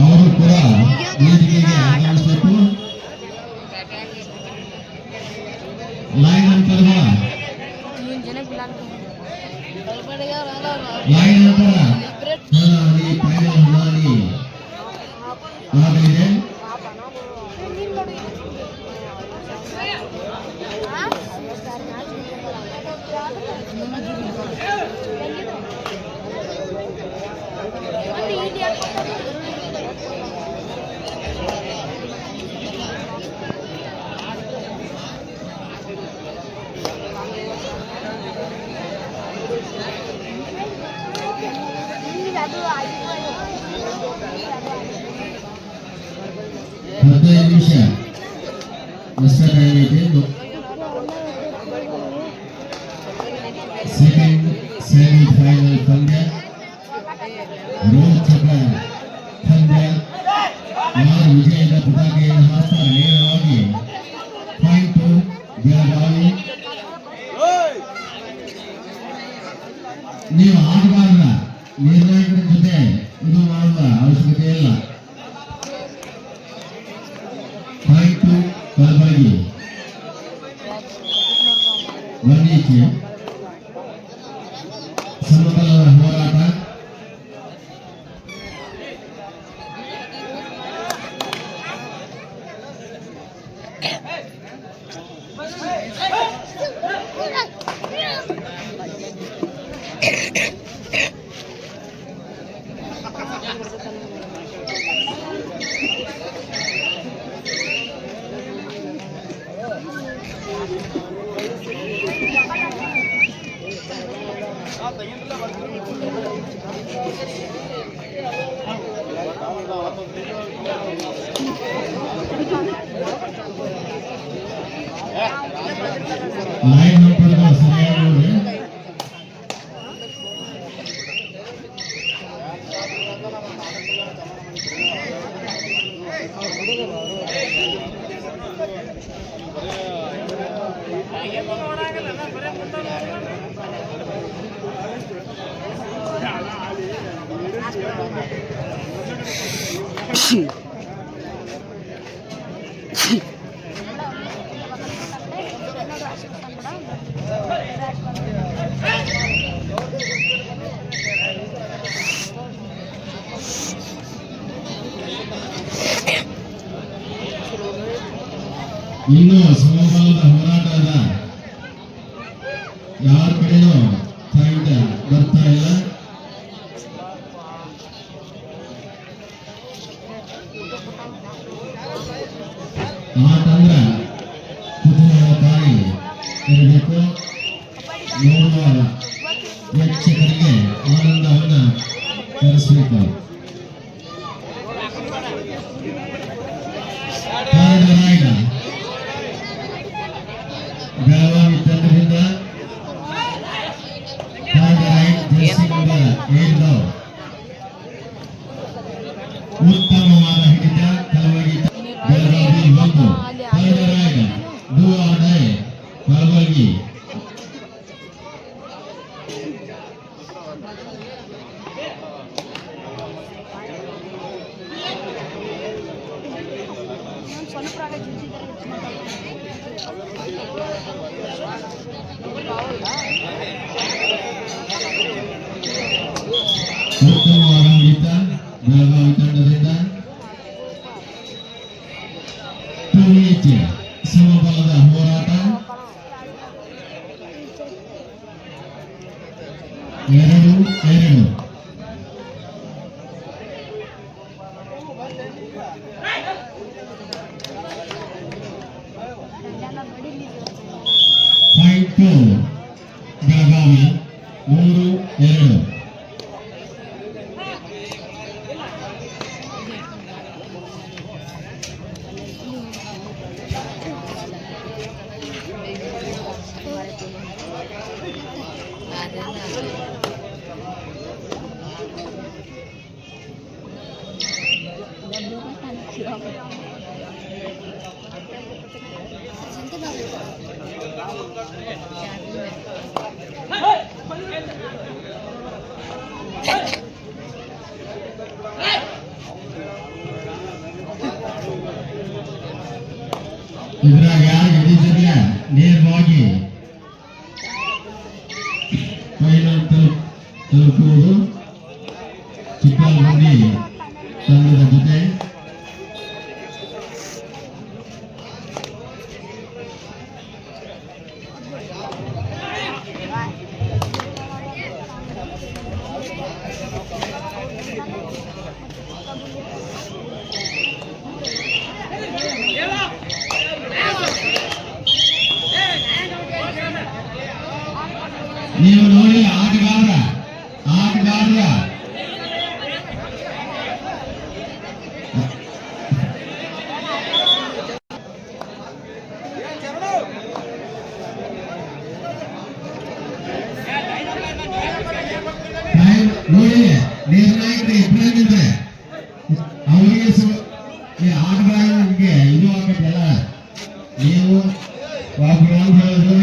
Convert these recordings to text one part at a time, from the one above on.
ಅವರು ಕೂಡ ವೇದಿಕೆಗೆ ಆಗಮಿಸಬೇಕು. ಲೈನ್ ನಂತರ ಲೈನ್ ನಂತರ ಹಣಾನಿ ಫೈನಲ್ ಹಣಾನಿ ಆಗಲಿದೆ. ಹದಿನೈದು ನಿಮಿಷ ಎಕ್ಸ್ಟ್ರಾ ಟೈಮ್ ಐತೆ. ಸೆಕೆಂಡ್ ಸೆಮಿಫೈನಲ್ ಪಂದ್ಯ, ರೋಚಕ ಪಂದ್ಯ. ಯಾರು ವಿಜಯದ ಪತಾಕೆಯನ್ನು ಹಾಸ್ತಾರೆ ನೇರವಾಗಿ ಪಾಯಿಂಟ್ ಬೆಳಗಾವಿ. ನೀವು ಆಟಗಾರರ ನಿರ್ಣಾಯಕರ ಜೊತೆ ಇದು ಮಾಡುವ ಅವಶ್ಯಕತೆ ಇಲ್ಲ. ಪಾಯಿಂಟ್ ಕಲಬುರಗಿ ಒಂದೀಚೆ ಸಮಬಲದ ಹೋರಾಟ. ಲೈನ್ ನಂಬರ್ ಸರಿಯಾಗಿ ನೋಡಿ. ಇನ್ನು ಸಮಬಲದ ಹೋರಾಟ ಅದ. ಯಾರ ಕಡೆನೂ ಪಾಯಿಂಟ್ ಬರ್ತಾ ಇಲ್ಲ. ಆಟ ಅಂದ್ರೆ ಕುತೂಹಲಕಾರಿ ಇರಬೇಕು. ನೋಡುವ ಪ್ರೇಕ್ಷಕರಿಗೆ ಆನಂದವನ್ನು ತರಿಸಬೇಕು. ಬೆಳಗಾವಿ ತಂಡದಿಂದ ಉತ್ತಮವಾದ ಹಿಡಿತ ಕಲಬುರಗಿ ಬೆಳಗಾವಿ ಒಂದು ಡೂ ಆರ್ ಡೈ ಕಲಬುರಗಿ. ಉತ್ತಮವಾದ ಹಿಡಿತ ಬೆಳಗಾವಿ ತಂಡದಿಂದ. ಸಮಬಲದ ಹೋರಾಟ. 2-2 ಪಾಯಿಂಟ್ ಬೆಳಗಾವಿ 3-2. ಇದ್ರಾಗ ಯಾರು ಗೆದ್ದಿದ್ದಿಲ್ಲ ನೇರವಾಗಿ ಫೈನಲ್ ತಲುಪುವುದು ಚಿಕ್ಕಮಂದಿ ತಂಡದ ಜೊತೆ. ನೀವು ನೋಡಿ ಆಟಗಾರ ನೋಡಿ ನಿರ್ಣಾಯಕರು ಇಬ್ಬರಾಗಿದ್ರೆ ಅವರಿಗೆ ಆಟಗಾರರಿಗೆ ಇದು ಆಗತ್ತಲ್ಲ. ನೀವು ಒಬ್ಬರು ಹೇಳೋದು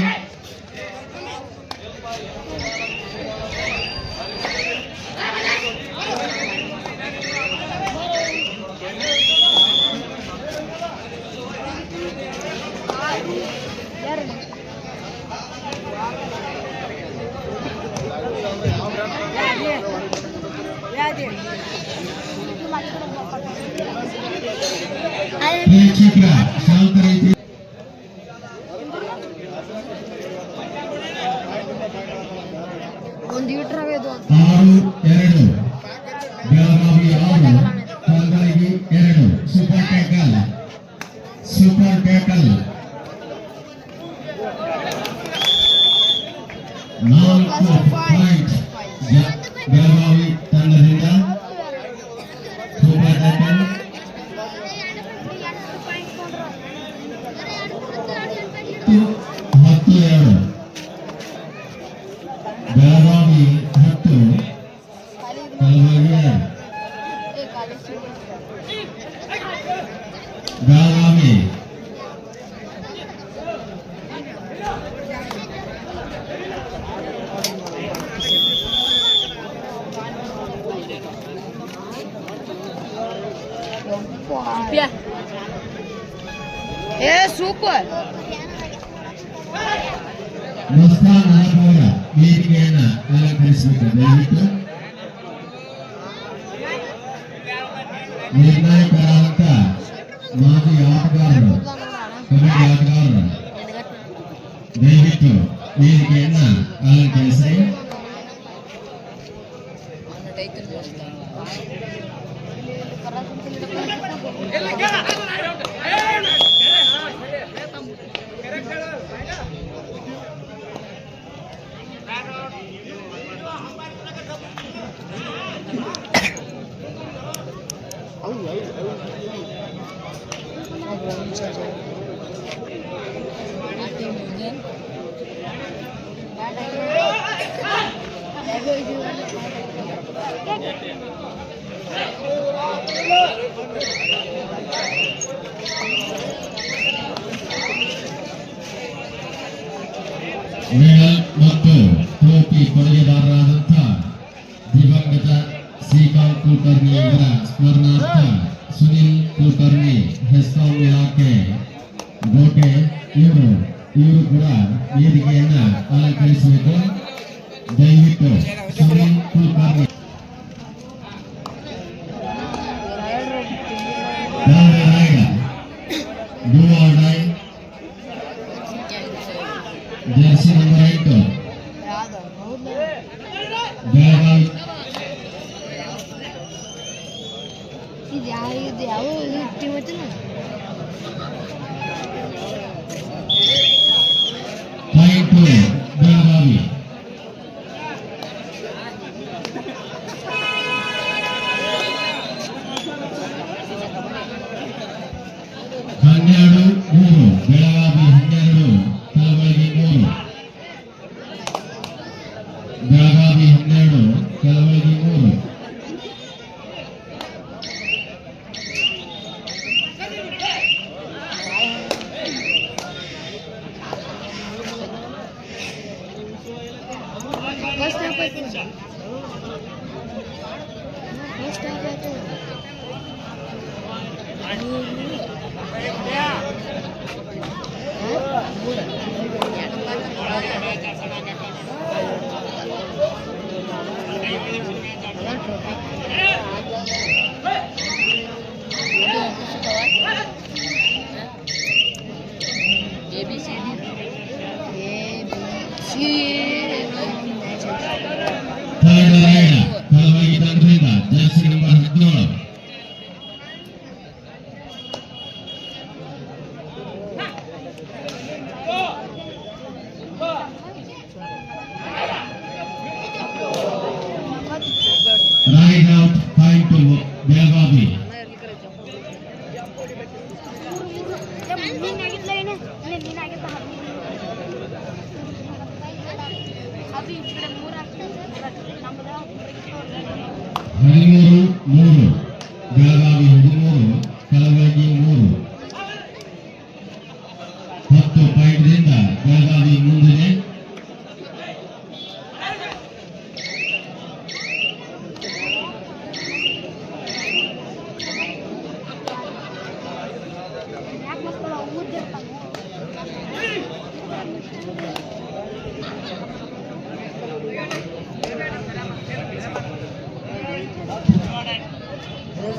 ಪ್ರೇಕ್ಷಕರ ಶಾಂತ ರೀತಿ ಒಂದು 6-2 Belagavi 6 Kalaburagi 2. Super tackle 4 point Belagavi ತಂಡದಿಂದ. Super tackle 10-2 Belagavi 10 Kalaburagi 2. Belagavi super Mastan ಅವರ ವೇದಿಕೆಯನ್ನು ಅಲಂಕರಿಸಬೇಕು. ದಯವಿಟ್ಟು ನಿರ್ಣಾಯಕರಾದಂತ ಮಾಜಿ ಆಟಗಾರರು ಕಬಡ್ಡಿ ಆಟಗಾರರು ದಯವಿಟ್ಟು ವೇದಿಕೆಯನ್ನು ಅಲಂಕರಿಸಿ. ಮೆಡಲ್ ಮತ್ತು ಟ್ರೋಫಿ ಕೊಡುಗೆದಾರರಾದಂಥ ದಿವಂಗತ ಶ್ರೀಕಾಂತ್ ಕುಲಕರ್ಣಿ ಅವರ ಸ್ಮರಣಾರ್ಥ ಸುನಿಲ್ ಕುಲಕರ್ಣಿ ಹೆಸ್ಕಾಂ ಇಲಾಖೆ ಗೋಟೆ ಇವರು ಕೂಡ ವೇದಿಕೆಯನ್ನ ಅಲಂಕರಿಸಬೇಕು. ದಯವಿಟ್ಟು ಸುನಿಲ್ ಕುಲಕರ್ಣಿ ಜರ್ಸಿ ನಂಬರ್ 8 ಬೆಳಗಾವಿ ಯಾವ ಟೀಮ್ ಐತಿ ಪಾಯಿಂಟ್ ಬೆಳಗಾವಿ. ಹನ್ನೆರಡು 3 ಬೆಳಗಾವಿ 12 ಕಲಬುರಗಿ 3. ಬೆಳಗಾವಿ 12 ಕಲಬುರಗಿ 3. ಥರ್ಡ್ ರೈಡ್ ಫಲವಾಗಿ ತಂಡದಿಂದ jersey number 17 raid out point to Belagavi. ಹದಿಮೂರು 3 ಬೆಳಗಾವಿ 13 ಕಲಬುರಗಿ 3 10 ಪಾಯಿಂಟ್ದಿಂದ ಬೆಳಗಾವಿ ಮುಂದಿದೆ.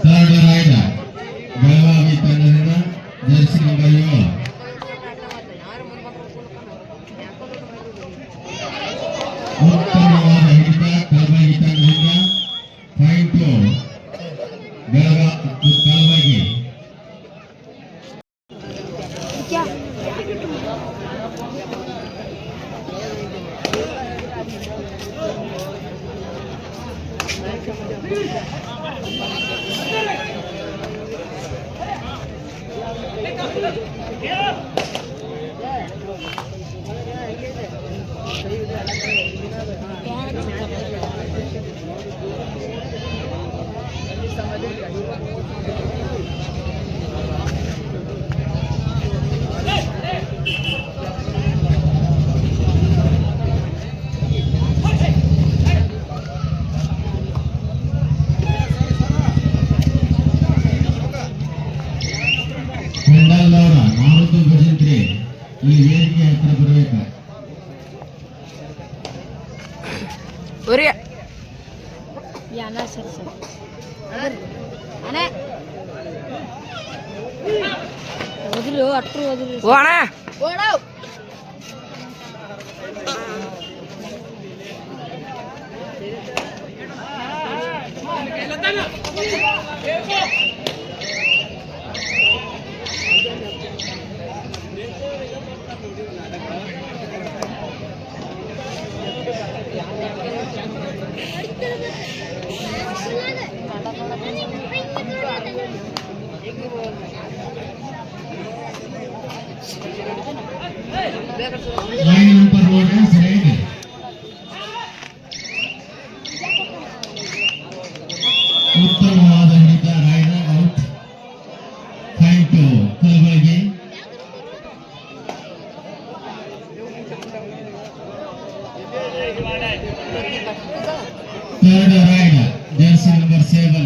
ಥರ್ಡ್ ರೈಡ್ ಬೆಳಗಾವಿ ತಂಡದಿಂದ ಜರ್ಸಿ ನಂಬರ್ 7 ಉತ್ತಮವಾದ ಹಿಡಿತ ಕಲಬುರಗಿ ತಂಡದಿಂದ ಪಾಯಿಂಟ್ ಕಲಬುರಗಿ. ಕೊಂಡಲ್ಲವರ ಮಾರುತಿ ಭಜಂತ್ರಿ ಈ ವೇದಿಕೆ ಹತ್ರ ಬರಬೇಕು. ಲೈನ್ ನಂಬರ್ 1 ಸೈಡ್ ಉತ್ತಮವಾದ ಹಿಡಿತ raid out point Kalaburagi. Third raid jersey number 7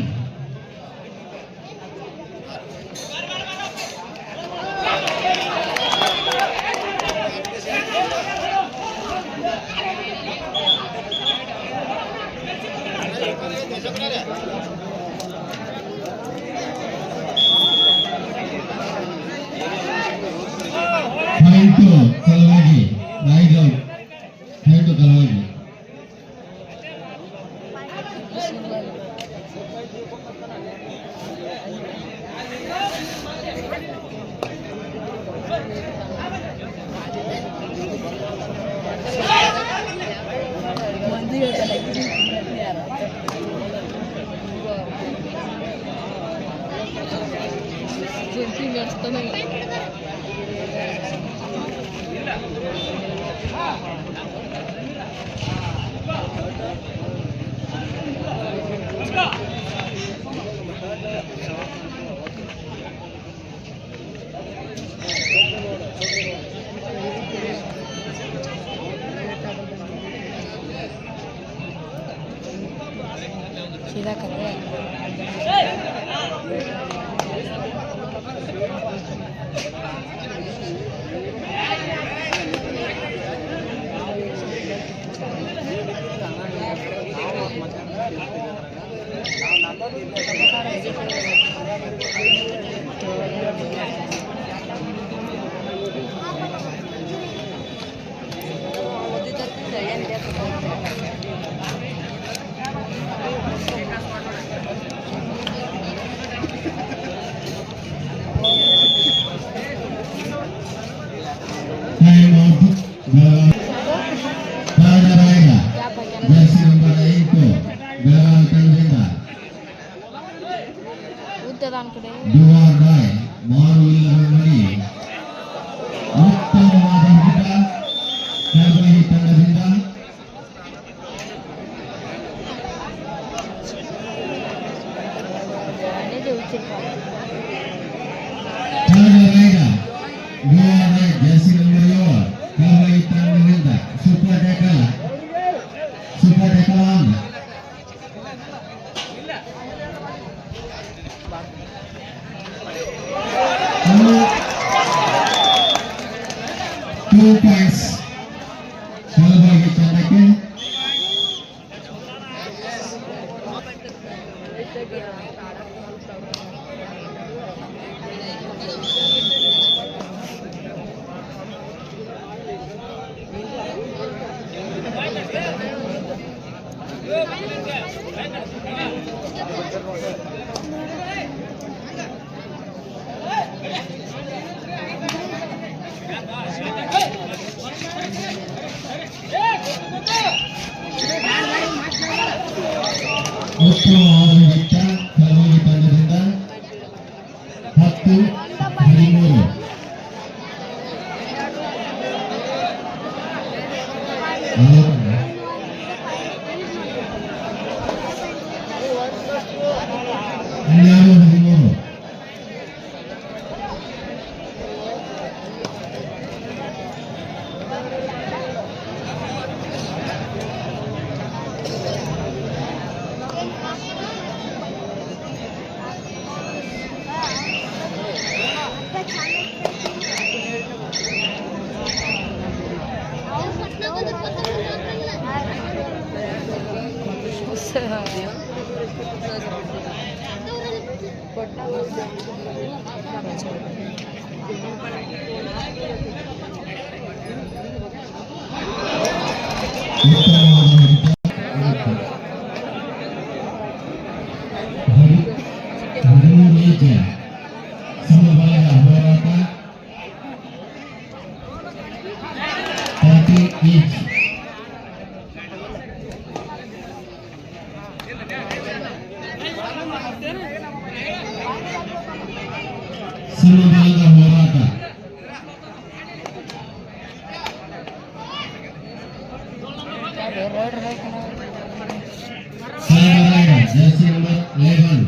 point Kalaburagi. Raid out point Kalaburagi. सीधा कर Time out. Tagaraya. Jersey number 8. Belal Tanjenda. ಉದ್ದದಾನ್ ಕಡೆ Duvar Rai. Maru Illamani. ಉತ್ತಮವಾದ ಹುಡುಗ ಕಲಬುರಗಿ ತಂಡದಿಂದ అనేది ಉಚ್ಚಿರ್ತಾರೆ Tagaraya. Duvar Rai. Jersey number 7. Kalaburagi ತಂಡದಿಂದ super tackle. Super tackle on. Two points. Kalaburagi ತಂಡಕ್ಕೆ ಉತ್ತಮವಾದ ಹಿಡಿತ ಕಲಬುರಗಿ ತಂಡದಿಂದ 10-13. ಸಮಬಲದ ಹೋರಾಟ 30 each. ಸಮಬಲದ ಹೋರಾಟ ಜರ್ಸಿ ನಂಬರ್ 11.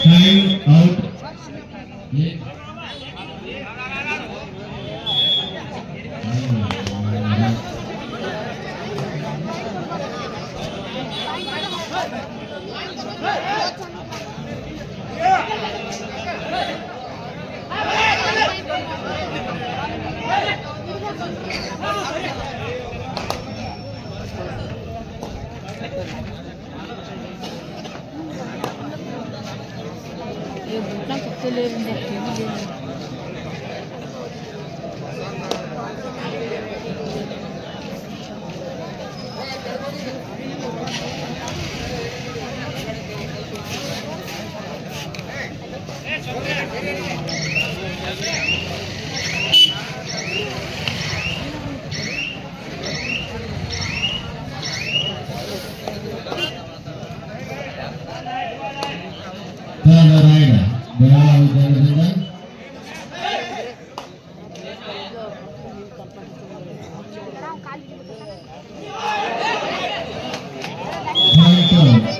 Time out. ये भूखना कब से ले रहे हैं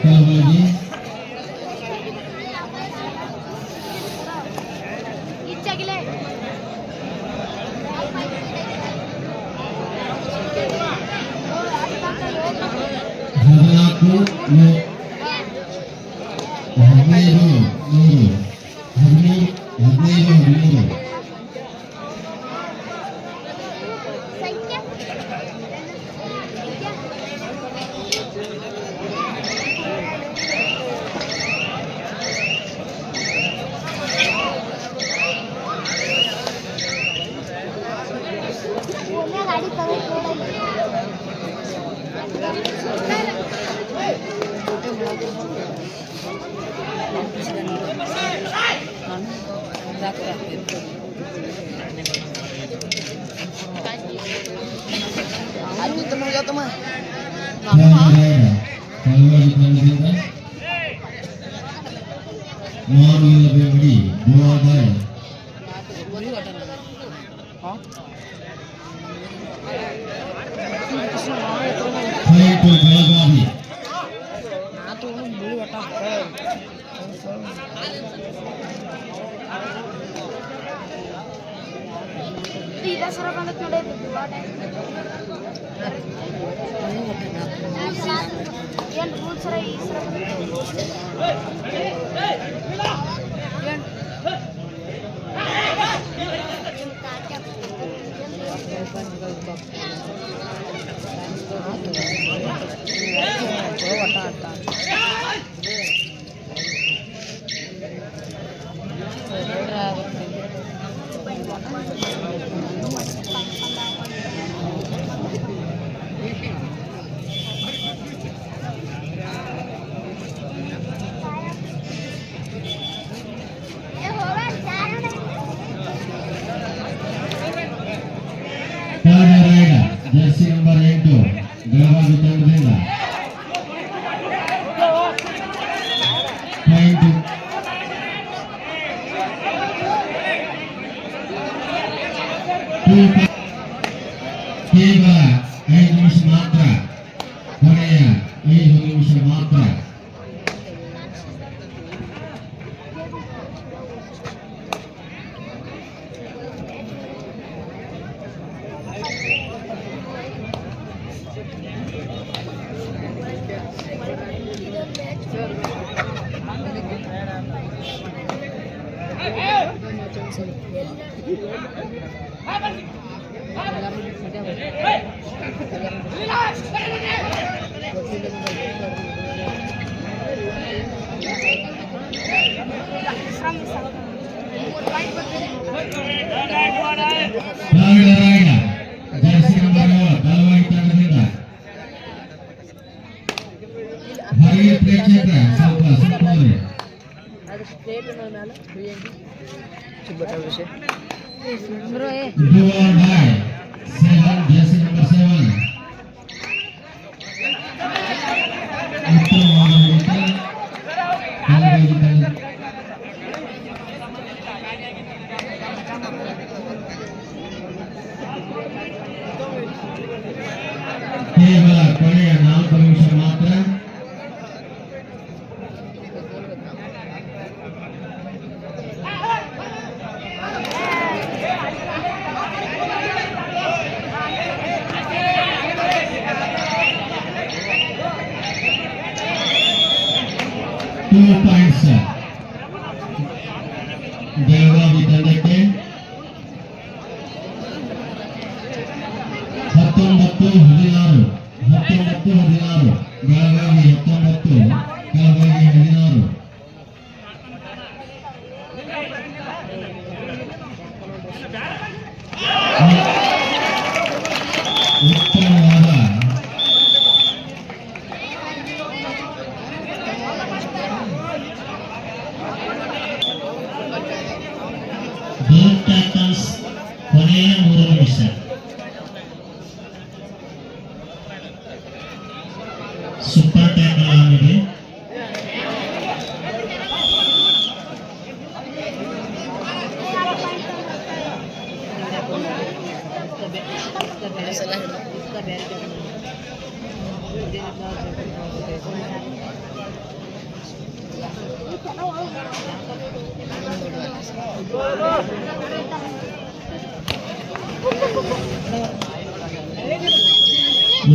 ಕೆಲವಾಗಿ ಇಚ್ಚಾಗಿಲ್ಲ 15 गाड़ी ಬೆಳಗಾವಿ ಸರ ಬಂದತ್ ನೋಡಿ ಏನು ರೂಲ್ ಸರ ಈ ಸರ ಜರ್ಸಿ ನಂಬರ್ 8 ಬೆಳಗಾವಿ ತಂಡದಿಂದ ಪಾಯಿಂಟ್ ಕೇವಲ 5 ನಿಮಿಷ ಮಾತ್ರ, ಕೊನೆಯ 5 ನಿಮಿಷ ಮಾತ್ರ. ಜರ್ಸಿ ನಂಬರ್ 7 ಬೆಳಗಾವಿ ತಂಡದಿಂದ ಹರಿಯ ಪ್ರೇಕ್ಷಕರ ಸ್ವಲ್ಪ ಸುತ್ತೋರಿ ಜರ್ಸಿ ನಂಬರ್ 7 ಕೇವಲ ಕೊನೆಯ 4 ನಿಮಿಷ ಮಾತ್ರ. ಪಾಯಿಂಟ್ಸ್ ಬೆಳಗಾವಿ ತಂಡಕ್ಕೆ 19-16 ಬೆಳಗಾವಿ 19 ಬೆಳಗಾವಿ 16. ಉತ್ತಮವಾದ ಬೋತ್ ಟ್ಯಾಕಲ್ಸ್ ಕೊನೆಯ 3 ನಿಮಿಷ. ಸೂಪರ್ ಟ್ಯಾಕಲ್ ಆಗಿದೆ.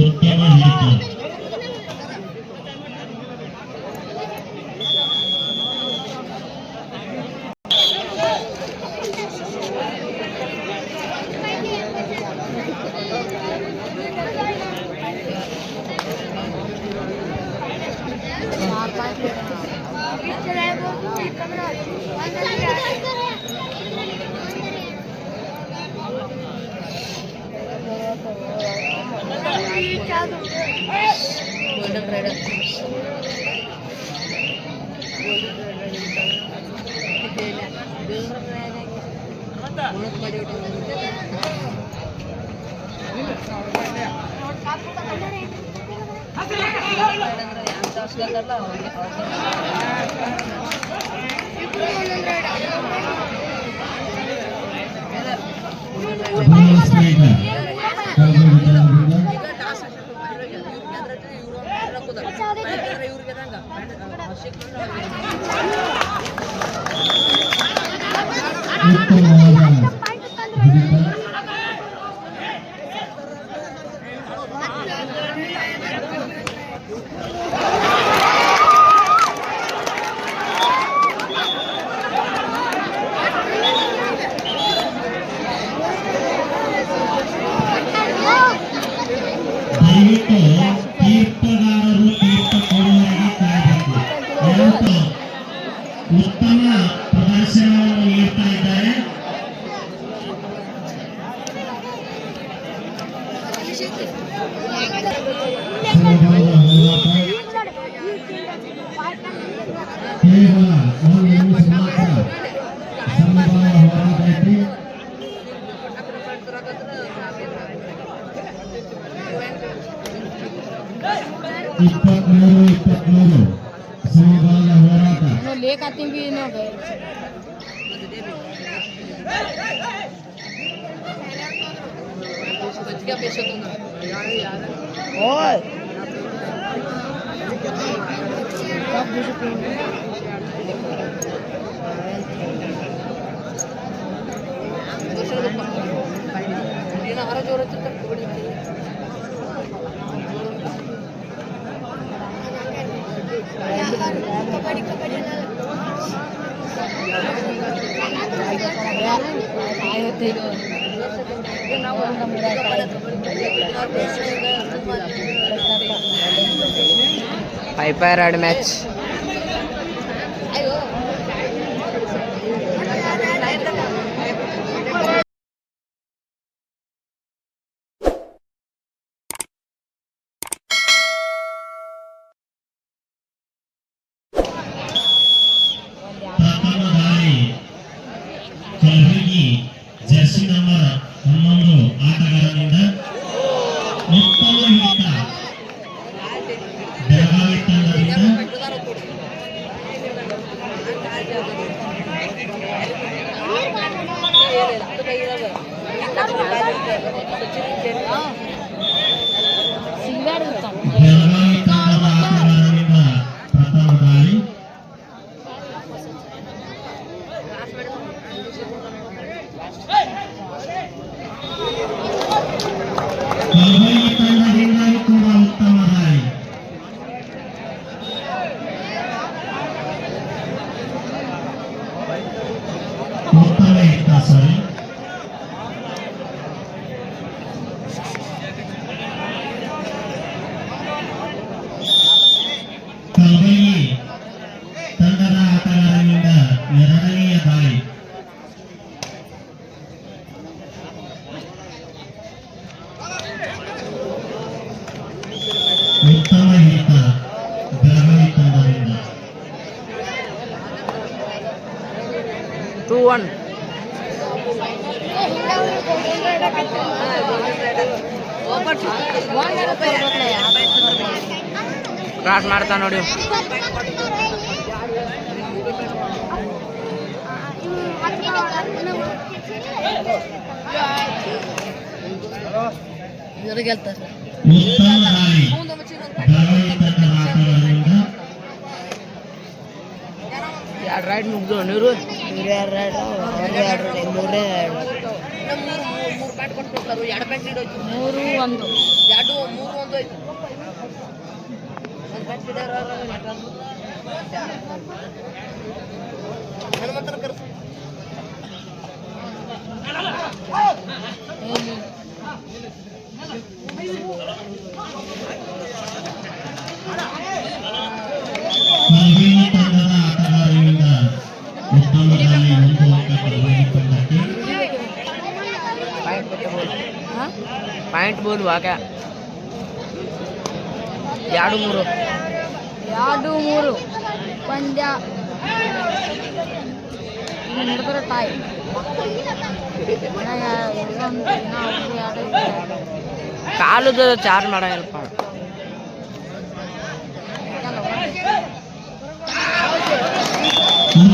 ಉತ್ತಮ ಹಿಡಿತ. Golden raider bonus point Kalaburagi ತಂಡದಿಂದ ಉತ್ತಮವಾದ ಹಿಡಿತ. ದಯವಿಟ್ಟು ತೀರ್ಪುಗಾರರು ತೀರ್ಪ ಕೊಡುವವರೆಗೆ ಕಾಯಬೇಕು. ಯಾವತ್ತು ಉತ್ತಮ ಪ್ರದರ್ಶನವನ್ನು ನೀಡ್ತಾ ಇದ್ದಾರೆ. ಸಮಬಲದ ಹೋರಾಟ ಕೇವಲ 1 ನಿಮಿಷ ಮಾತ್ರ ಸಮಬಲದ ಹೋರಾಟ ಐತಿ. 23 ಸಮಬಲದ ಹೋರಾಟ. लेक आती भी ना गए ओए Piper had match. ಪ್ರಥಮ ದಾಳಿ ಕಲಬುರಗಿ ಜರ್ಸಿ ನಂಬರ್ 11 ಆಟಗಾರನಿಂದ. ಉತ್ತಮ ಹಿಡಿತ ಬೆಳಗಾವಿ ತಂಡದಿಂದ. ಬೆಳಗಾವಿ ತಂಡದ ಆಟಗಾರನಿಂದ ಪ್ರಥಮ ದಾಳಿ. ಕಲಬುರಗಿ ತಂಡದಿಂದ ಕೂಡ ಉತ್ತಮ ದಾಳಿ. ಉತ್ತಮ ಹಿಡಿತ ಸಾರಿ. ಕಲಬುರಗಿ ತಂಡದ ಆಟಗಾರನಿಂದ ಎರಡನೆಯ ದಾಳಿ. ಉತ್ತಮ ಹಿಡಿತ ಬೆಳಗಾವಿ ತಂಡದಿಂದ. 2-1. ಕ್ರಾಸ್ ಮಾಡ್ತಾ ನೋಡಿ. ಇವ್ರು ಗೆಲ್ತಾರೆ. ಉತ್ತಮ ದಾಳಿ ಧಾರಾವಾಹಿ ತಂಡದ ಆಟಗಾರರಿಂದ ಎರಡು ರೈಡ್ ಮುಗ್ದು ನೀರು ಇವ್ರು ಎರಡು ರೈಡ್ ಅವ್ರು ಎರಡು ರೈಡ್ ಮೂರೇ ರೈಡ್ ಮೂರು ಒಂದು ಕಲಬುರಗಿ ತಂಡದ ಆಟಗಾರರಿಂದ ಉತ್ತಮ ದಾಳಿ ಒಂದು ಅಂಕ ಕಲಬುರಗಿ ತಂಡಕ್ಕೆ. ಪಾಯಿಂಟ್ ಬೋಲ್ ವಾಕ 2-3 2-3 ಪಂದ್ಯ ನಡೆದ್ರೆ ತಾಯಿ ಕಾಲದ ಚಾರ್ಜ್ ಮಾಡಂಗಿಲ್ಲಪ್ಪ.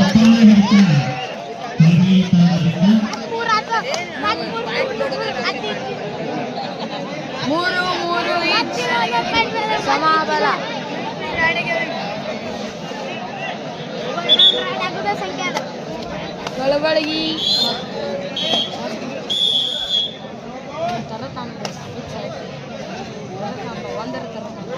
ಉತ್ತಮ ಹಿಡಿತ ಕಲಬುರಗಿ ತಂಡದಿಂದ 3-3 ಸಮಾಬಲ. ಕಲಬುರಗಿ ಒಂದರ ತರ ಉತ್ತಮ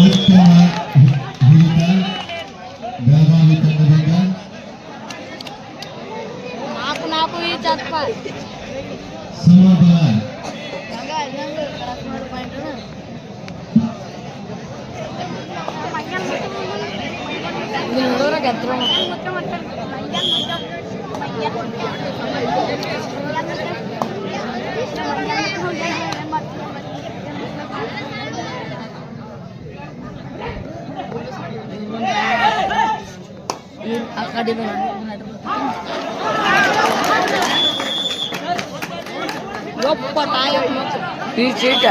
ಹಿಡಿತ ಬೆಳಗಾವಿ ತಂಡದಿಂದ 4-4 ಈ ಚಪ್ಪ ಸಮಬಲ ನೋಡೋರ ಗೆದ್ರು ಆ ಕಡೆ ಯಪ್ಪ ತಾಯಿ ಈ ಚೀಟ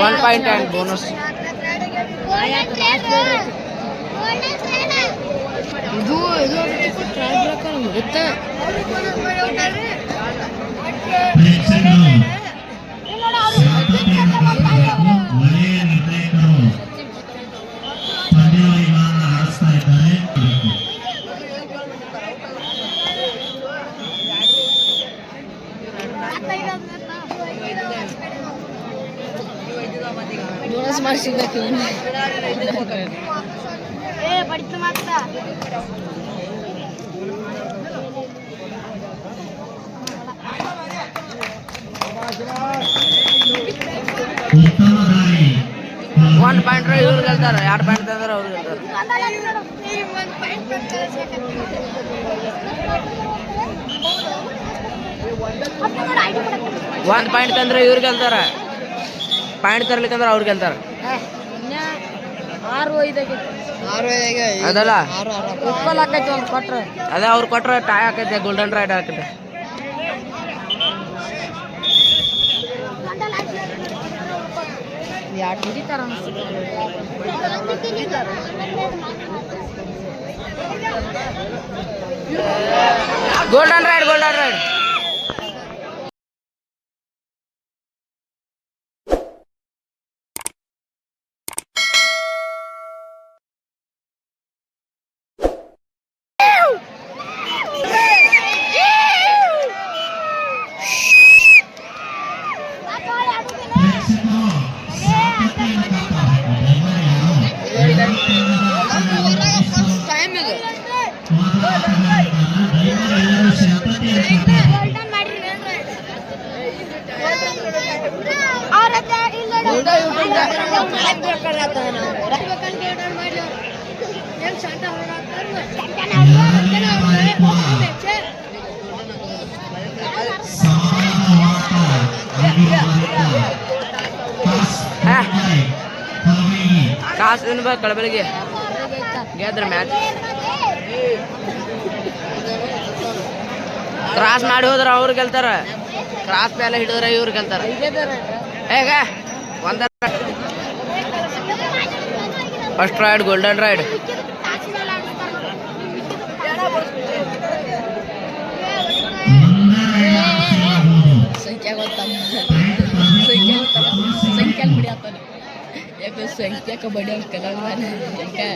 1 ಪಾಯಿಂಟ್ ಆ್ಯಂಡ್ ಬೋನಸ್. ಇದು ಮುಗುತ್ತೆ. ಪ್ರೇಕ್ಷಕರು ಸಾಧ್ಯತೆಯನ್ನು ಗಮನಿಸಬೇಕು. ವಲಯ ನಿರ್ಣಾಯಕರು ಪಂದ್ಯಾವಳಿಗಳನ್ನು ಆಡಿಸ್ತಾ ಇದ್ದಾರೆ. ಬೋನಸ್ ಮಾಡಿಸಿದ್ದಕ್ಕೆ ಪಡಿತು ಮಾತ್ರ ಉತ್ತಮ ದಾಳಿ 1 ಪಾಯಿಂಟ್ ಇವ್ರು ಗೆಲ್ತಾರೆ, 2 ಪಾಯಿಂಟ್ ತಂದ್ರೆ ಅವ್ರು ಗೆಲ್ತಾರೆ. 1 ಪಾಯಿಂಟ್ ತಂದ್ರೆ ಇವ್ರು ಗೆಲ್ತಾರೆ, ಪಾಯಿಂಟ್ ತರ್ಲಿಕ್ಕಂದ್ರೆ ಅವ್ರು ಗೆಲ್ತಾರೆ. 6-5 ಅದಲ್ಲ ಉಪ್ಪಲ್ ಹಾಕೈತಿ ಒಂದು ಕೊಟ್ರೆ ಅದೇ ಅವ್ರು ಕೊಟ್ರೆ ಟಾಯ್ ಹಾಕೈತೆ, ಗೋಲ್ಡನ್ ರೈಡ್ ಹಾಕೈತೆ. ಎರಡು ಹಿಡಿತಾರ ಗೋಲ್ಡನ್ ರೈಡ್ ಗೋಲ್ಡನ್ ರೈಡ್ ಕಾಸು ತಿನ್ಬೇಕು ಕಳಬೆಳಿಗ್ಗೆ ಗೆದ್ರೆ ಮ್ಯಾಚ್ ಕ್ರಾಸ್ ಮಾಡಿ ಹೋದ್ರೆ ಅವ್ರು ಗೆಲ್ತಾರ. ಕ್ರಾಸ್ ಮೇಲೆ ಹಿಡಿದ್ರೆ ಇವ್ರು ಗೆಲ್ತಾರೆ ಹೇಗ ಒಂದ ಫಸ್ಟ್ ರೈಡ್ ಗೋಲ್ಡನ್ ರೈಡ್ ಸಂಖ್ಯೆ ಗೊತ್ತಲ್ಲ ಸಂಖ್ಯೆ ಬಿಡಿಯತ್ತಾನೆ ಯಾಕೆ ಸಂಖ್ಯೆಕ ಬಡಿ ಕಲರ್ ಯಾಕೆ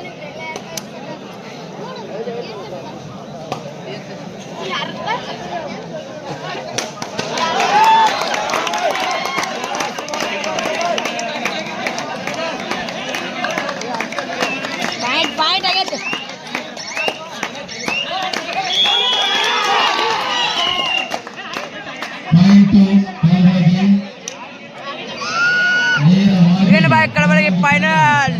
ಪಾಯಿಂಟ್ ಆಗೈತೆ ಏನು ಬಾಯ್ ಕಳಬಳಿಗೆ ಫೈನಲ್